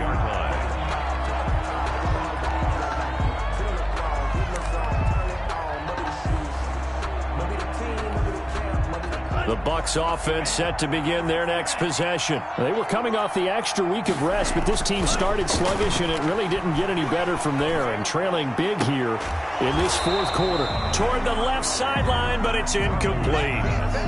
The Bucs offense set to begin their next possession. They were coming off the extra week of rest, but this team started sluggish, and it really didn't get any better from there. And trailing big here in this 4th quarter. Toward the left sideline, but it's incomplete.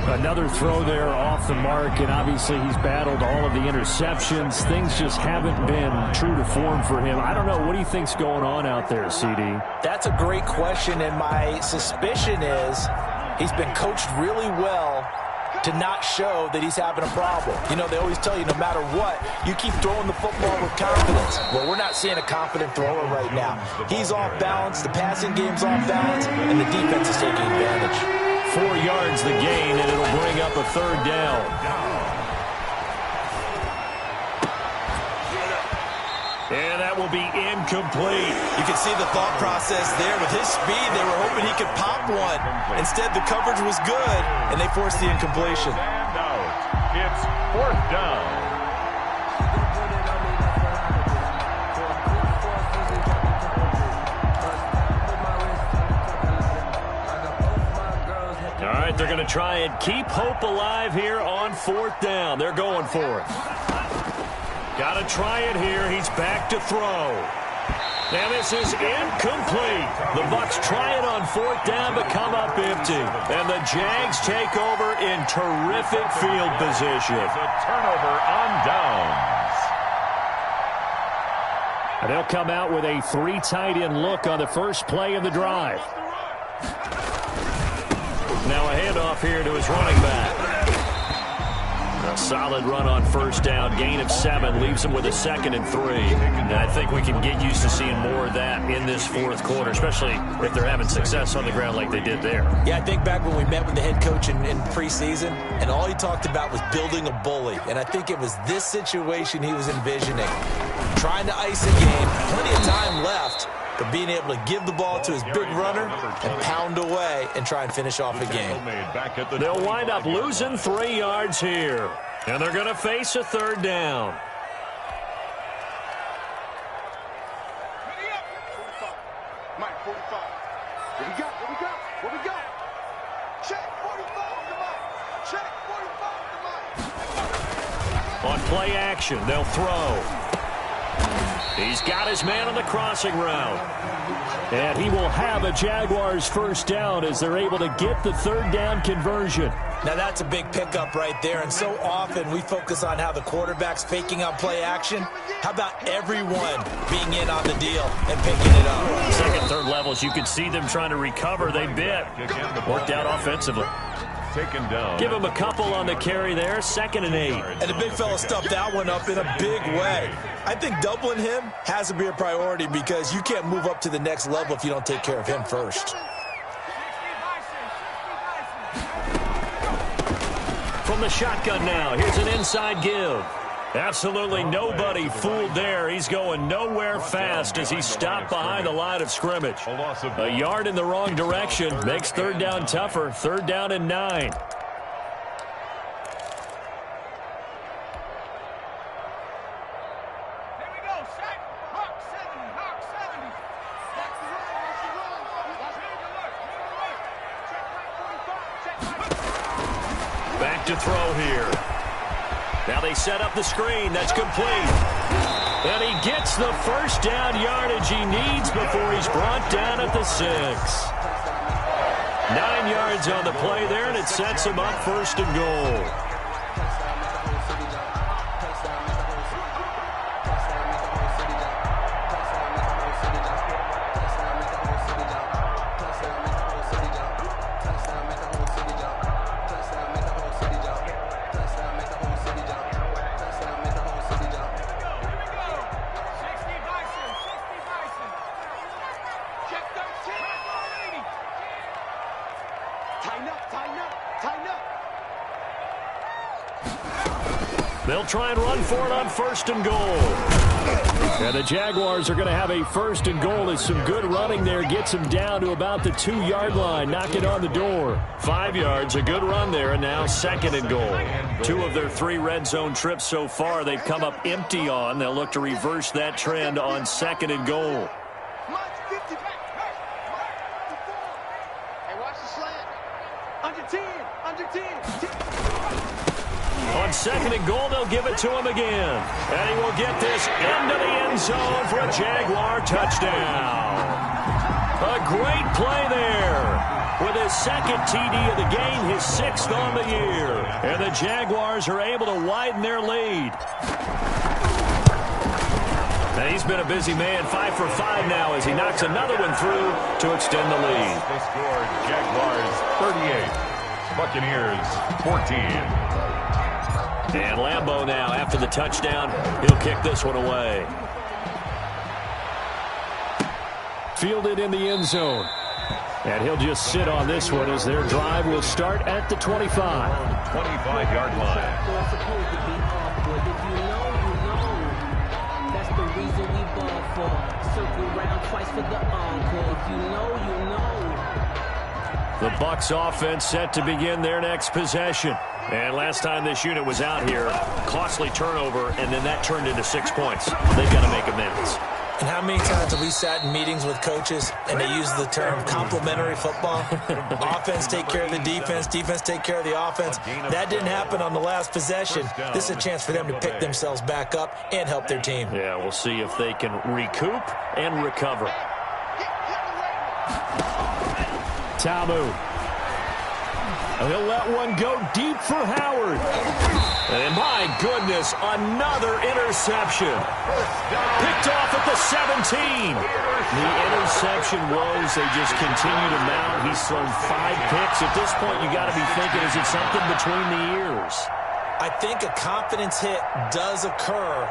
Another throw there off the mark, and obviously he's battled all of the interceptions. Things just haven't been true to form for him. I don't know. What do you think's going on out there, CD? That's a great question, and my suspicion is he's been coached really well to not show that he's having a problem. You know, they always tell you no matter what, you keep throwing the football with confidence. Well, we're not seeing a confident thrower right now. He's off balance, the passing game's off balance, and the defense is taking advantage. 4 yards the gain, and it'll bring up a 3rd down. And that will be incomplete. You can see the thought process there. With his speed, they were hoping he could pop one. Instead, the coverage was good, and they forced the incompletion. And out. It's 4th down. All right, they're going to try and keep hope alive here on 4th down. They're going for it. Got to try it here. He's back to throw. And this is incomplete. The Bucs try it on fourth down but come up empty. And the Jags take over in terrific field position. It's a turnover on downs. And they'll come out with a 3 tight end look on the first play of the drive. Now a handoff here to his running back. A solid run on first down. Gain of 7 leaves him with a 2nd and 3. And I think we can get used to seeing more of that in this fourth quarter, especially if they're having success on the ground like they did there. Yeah, I think back when we met with the head coach in preseason, and all he talked about was building a bully. And I think it was this situation he was envisioning. Trying to ice a game, plenty of time left, but being able to give the ball to his big runner and pound away and try and finish off a game. They'll wind up losing 3 yards here. And they're going to face a third down. Mike, 45. What we got? What we got? What we got? Check 45 to Mike. Check 45 to Mike. On play action, they'll throw. He's got his man on the crossing route. And he will have a Jaguars first down as they're able to get the third down conversion. Now that's a big pickup right there, and so often we focus on how the quarterback's faking on play action. How about everyone being in on the deal and picking it up? Second, third levels, you could see them trying to recover. They bit. Worked out offensively. Taken down. Give him a couple on the carry there. 2nd and 8. And the big fella stuffed that one up in a big way. I think doubling him has to be a priority because you can't move up to the next level if you don't take care of him first. From the shotgun now, here's an inside give. Absolutely nobody fooled there. He's going nowhere fast as he stopped behind the line of scrimmage. A yard in the wrong direction makes third down tougher. 3rd down and 9. Back to throw here. Now they set up the screen. That's complete. And he gets the first down yardage he needs before he's brought down at the 6. 9 yards on the play there, and it sets him up 1st and goal. They'll try and run for it on 1st and goal. And the Jaguars are going to have a 1st and goal as some good running there gets them down to about the 2-yard line, knocking on the door. 5 yards, a good run there, and now 2nd and goal. 2 of their 3 red zone trips so far they've come up empty on. They'll look to reverse that trend on 2nd and goal. On 2nd and goal, they'll give it to him again. And he will get this into the end zone for a Jaguar touchdown. A great play there. With his 2nd TD of the game, his 6th on the year. And the Jaguars are able to widen their lead. And he's been a busy man, 5 for 5 now as he knocks another one through to extend the lead. The score, Jaguars 38, Buccaneers 14. And Lambeau now, after the touchdown, he'll kick this one away. Fielded in the end zone. And he'll just sit on this one as their drive will start at the 25. 25-yard line. That's the reason we ball for. Circle round twice for the encore. If you know, you know. The Bucs offense set to begin their next possession. And last time this unit was out here, costly turnover, and then that turned into 6 points. They've got to make amends. And how many times have we sat in meetings with coaches and they use the term complementary football? Offense take care of the defense, defense take care of the offense. That didn't happen on the last possession. This is a chance for them to pick themselves back up and help their team. Yeah, we'll see if they can recoup and recover. Tamu. He'll let one go deep for Howard. And my goodness, another interception. Picked off at the 17. The interception woes, they just continue to mount. He's thrown 5 picks. At this point, you got to be thinking, is it something between the ears? I think a confidence hit does occur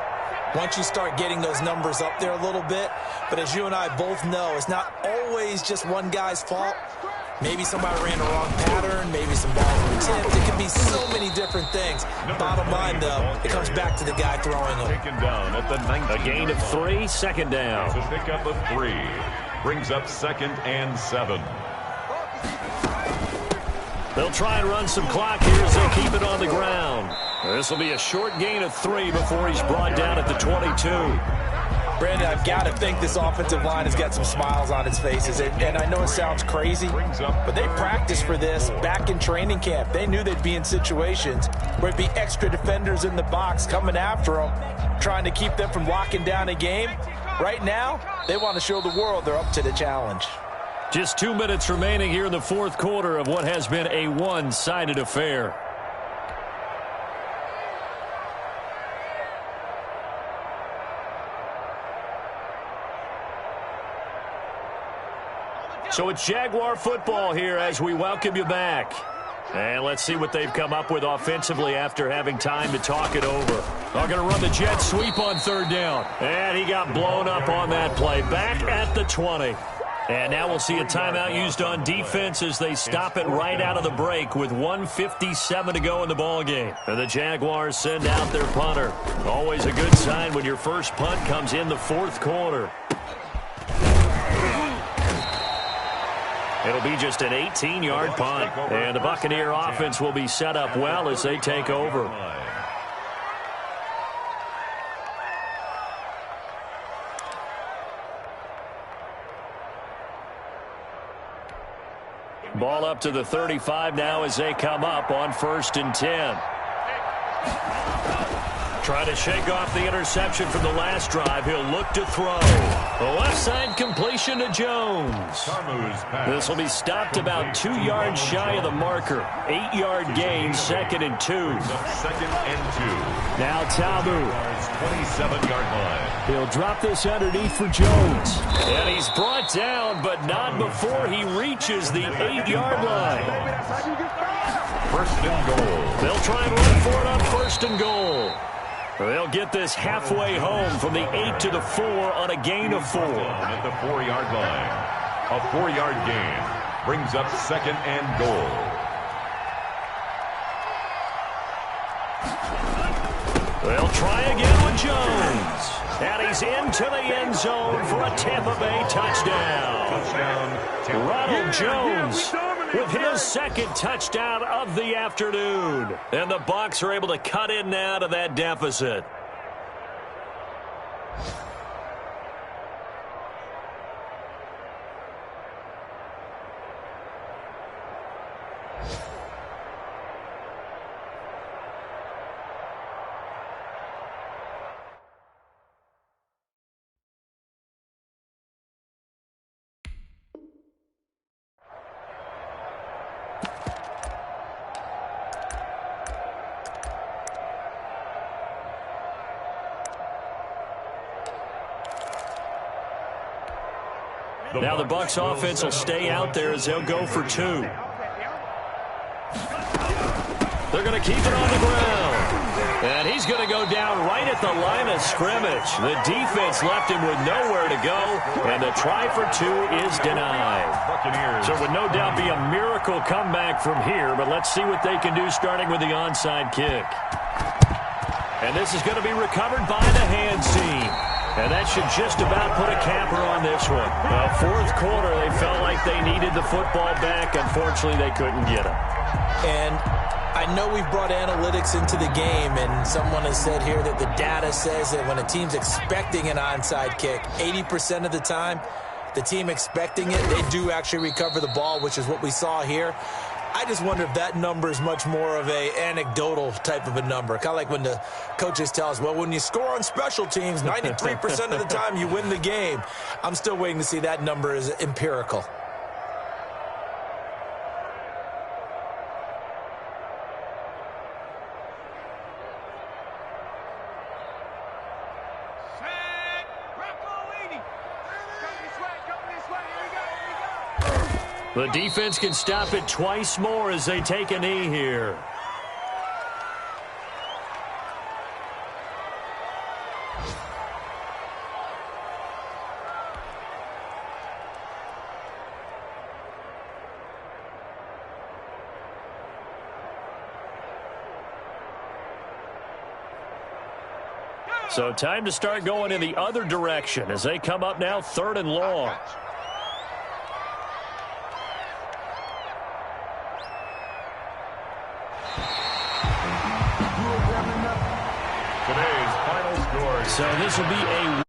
once you start getting those numbers up there a little bit. But as you and I both know, it's not always just one guy's fault. Maybe somebody ran the wrong pattern. Maybe some balls were tipped. It could be so many different things. Bottom line, though, it comes back to the guy throwing them. Taken down at the 19. A gain of 3, second down. It's a pickup of 3. Brings up 2nd and 7. They'll try and run some clock here as they keep it on the ground. This will be a short gain of 3 before he's brought down at the 22. Brandon, I've got to think this offensive line has got some smiles on its faces. And I know it sounds crazy, but they practiced for this back in training camp. They knew they'd be in situations where it'd be extra defenders in the box coming after them, trying to keep them from locking down a game. Right now, they want to show the world they're up to the challenge. Just 2 minutes remaining here in the fourth quarter of what has been a one-sided affair. So it's Jaguar football here as we welcome you back. And let's see what they've come up with offensively after having time to talk it over. They're going to run the jet sweep on 3rd down. And he got blown up on that play. Back at the 20. And now we'll see a timeout used on defense as they stop it right out of the break with 1:57 to go in the ballgame. And the Jaguars send out their punter. Always a good sign when your first punt comes in the fourth quarter. It'll be just an 18-yard punt. And the Buccaneer offense will be set up well as they take over. Ball up to the 35 now as they come up on 1st and 10. Trying to shake off the interception from the last drive. He'll look to throw. The left side completion to Jones. This will be stopped about 2 yards shy of the marker. 8-yard gain, 2nd and 2. 2nd and 2. Now Tamu. 27-yard line. He'll drop this underneath for Jones. And he's brought down, but not before he reaches the 8-yard line. 1st and goal. They'll try and run for it on 1st and goal. They'll get this halfway home from the 8 to the 4 on a gain of 4. At the 4-yard line. A 4-yard gain brings up 2nd and goal. They'll try again with Jones. And he's into the end zone for a Tampa Bay touchdown. Ronald Jones with his 2nd touchdown of the afternoon. And the Bucs are able to cut in now to that deficit. Now the Bucs offense will stay out there as they'll go for 2. They're going to keep it on the ground. And he's going to go down right at the line of scrimmage. The defense left him with nowhere to go. And the try for 2 is denied. So it would no doubt be a miracle comeback from here. But let's see what they can do starting with the onside kick. And this is going to be recovered by the hands team. And that should just about put a capper on this one. Well, fourth quarter, they felt like they needed the football back. Unfortunately, they couldn't get it. And I know we've brought analytics into the game, and someone has said here that the data says that when a team's expecting an onside kick, 80% of the time, the team expecting it, they do actually recover the ball, which is what we saw here. I just wonder if that number is much more of a anecdotal type of a number. Kind of like when the coaches tell us, well, when you score on special teams, 93% of the time you win the game. I'm still waiting to see that number is empirical. The defense can stop it twice more as they take a knee here. So time to start going in the other direction as they come up now 3rd and long. Today's final score. So this will be a